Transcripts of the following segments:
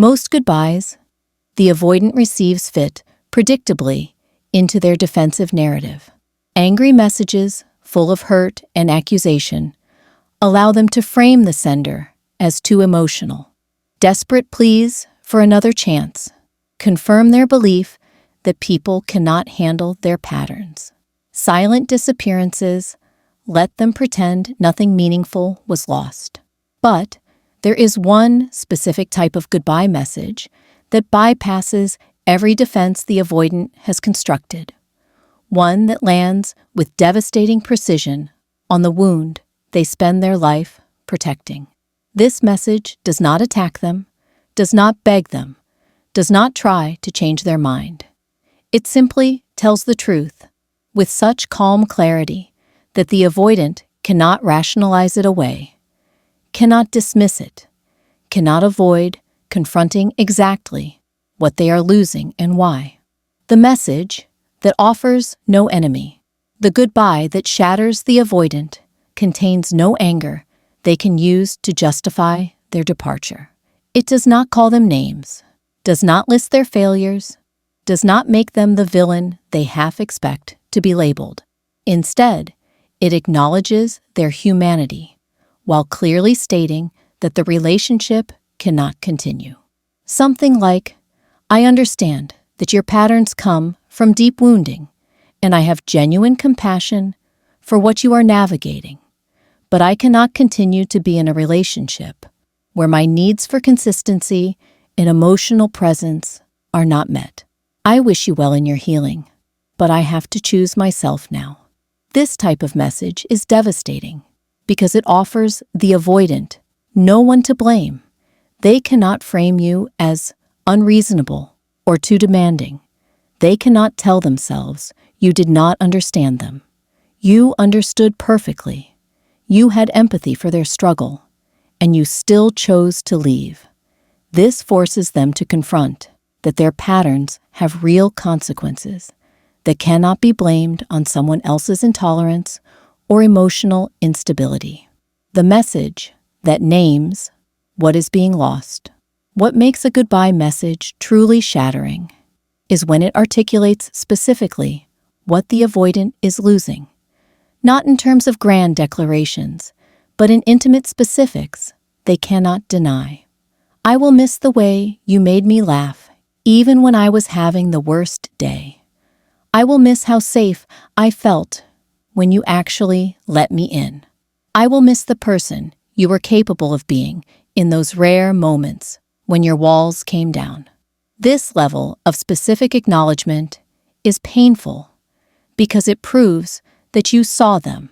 Most goodbyes, the avoidant receives fit, predictably, into their defensive narrative. Angry messages, full of hurt and accusation, allow them to frame the sender as too emotional. Desperate pleas for another chance confirm their belief that people cannot handle their patterns. Silent disappearances let them pretend nothing meaningful was lost. But there is one specific type of goodbye message that bypasses every defense the avoidant has constructed. One that lands with devastating precision on the wound they spend their life protecting. This message does not attack them, does not beg them, does not try to change their mind. It simply tells the truth with such calm clarity that the avoidant cannot rationalize it away, cannot dismiss it, cannot avoid confronting exactly what they are losing and why. The message that offers no enemy, the goodbye that shatters the avoidant, contains no anger they can use to justify their departure. It does not call them names, does not list their failures, does not make them the villain they half expect to be labeled. Instead, it acknowledges their humanity, while clearly stating that the relationship cannot continue. Something like, "I understand that your patterns come from deep wounding, and I have genuine compassion for what you are navigating, but I cannot continue to be in a relationship where my needs for consistency and emotional presence are not met. I wish you well in your healing, but I have to choose myself now." This type of message is devastating because it offers the avoidant no one to blame. They cannot frame you as unreasonable or too demanding. They cannot tell themselves you did not understand them. You understood perfectly. You had empathy for their struggle, and you still chose to leave. This forces them to confront that their patterns have real consequences that cannot be blamed on someone else's intolerance or emotional instability. The message that names what is being lost. What makes a goodbye message truly shattering is when it articulates specifically what the avoidant is losing, not in terms of grand declarations, but in intimate specifics they cannot deny. "I will miss the way you made me laugh even when I was having the worst day. I will miss how safe I felt when you actually let me in. I will miss the person you were capable of being in those rare moments when your walls came down." This level of specific acknowledgement is painful because it proves that you saw them,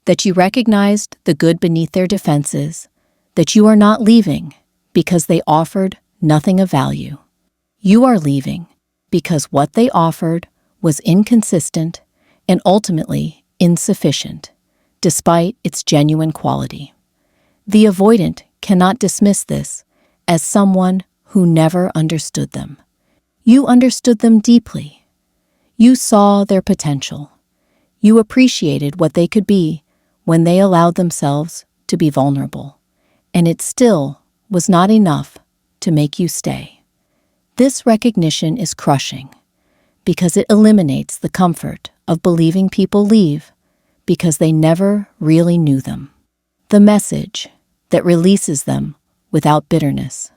that you recognized the good beneath their defenses, that you are not leaving because they offered nothing of value. You are leaving because what they offered was inconsistent and ultimately insufficient, despite its genuine quality. The avoidant cannot dismiss this as someone who never understood them. You understood them deeply. You saw their potential. You appreciated what they could be when they allowed themselves to be vulnerable, and it still was not enough to make you stay. This recognition is crushing because it eliminates the comfort of believing people leave because they never really knew them. The message that releases them without bitterness.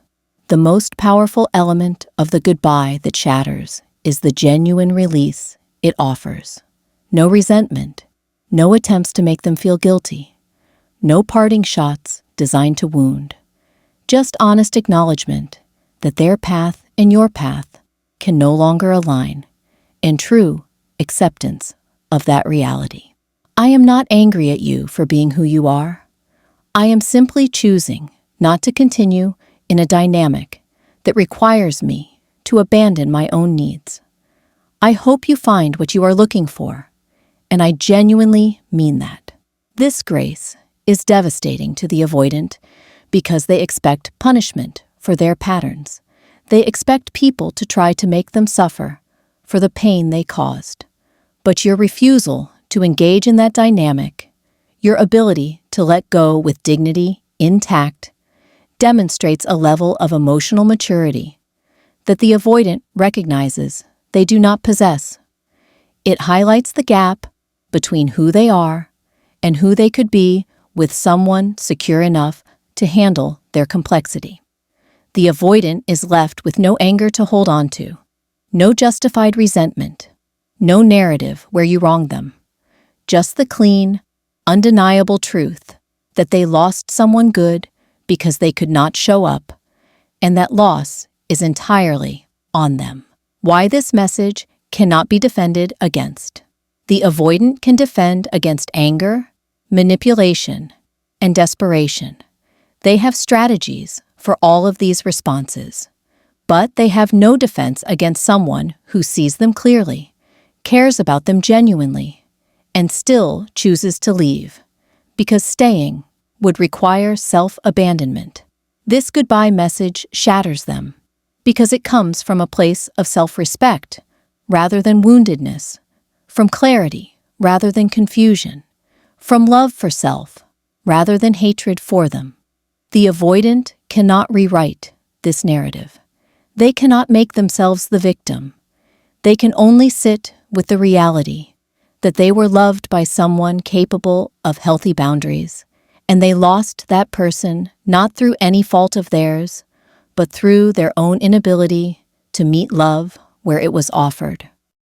The most powerful element of the goodbye that shatters is the genuine release it offers. No resentment, no attempts to make them feel guilty, no parting shots designed to wound. Just honest acknowledgement that their path and your path can no longer align, and true acceptance of that reality. I am not angry at you for being who you are. I am simply choosing not to continue in a dynamic that requires me to abandon my own needs. I hope you find what you are looking for, and I genuinely mean that. This grace is devastating to the avoidant because they expect punishment for their patterns. They expect people to try to make them suffer for the pain they caused. But your refusal to engage in that dynamic, your ability to let go with dignity intact, demonstrates a level of emotional maturity that the avoidant recognizes they do not possess. It highlights the gap between who they are and who they could be with someone secure enough to handle their complexity. The avoidant is left with no anger to hold on to, no justified resentment, no narrative where you wronged them, just the clean, undeniable truth that they lost someone good because they could not show up, and that loss is entirely on them. Why this message cannot be defended against. The avoidant can defend against anger, manipulation, and desperation. They have strategies for all of these responses, but they have no defense against someone who sees them clearly, cares about them genuinely, and still chooses to leave, because staying would require self-abandonment. This goodbye message shatters them, because it comes from a place of self-respect rather than woundedness, from clarity rather than confusion, from love for self rather than hatred for them. The avoidant cannot rewrite this narrative. They cannot make themselves the victim. They can only sit with the reality that they were loved by someone capable of healthy boundaries, and they lost that person not through any fault of theirs, but through their own inability to meet love where it was offered.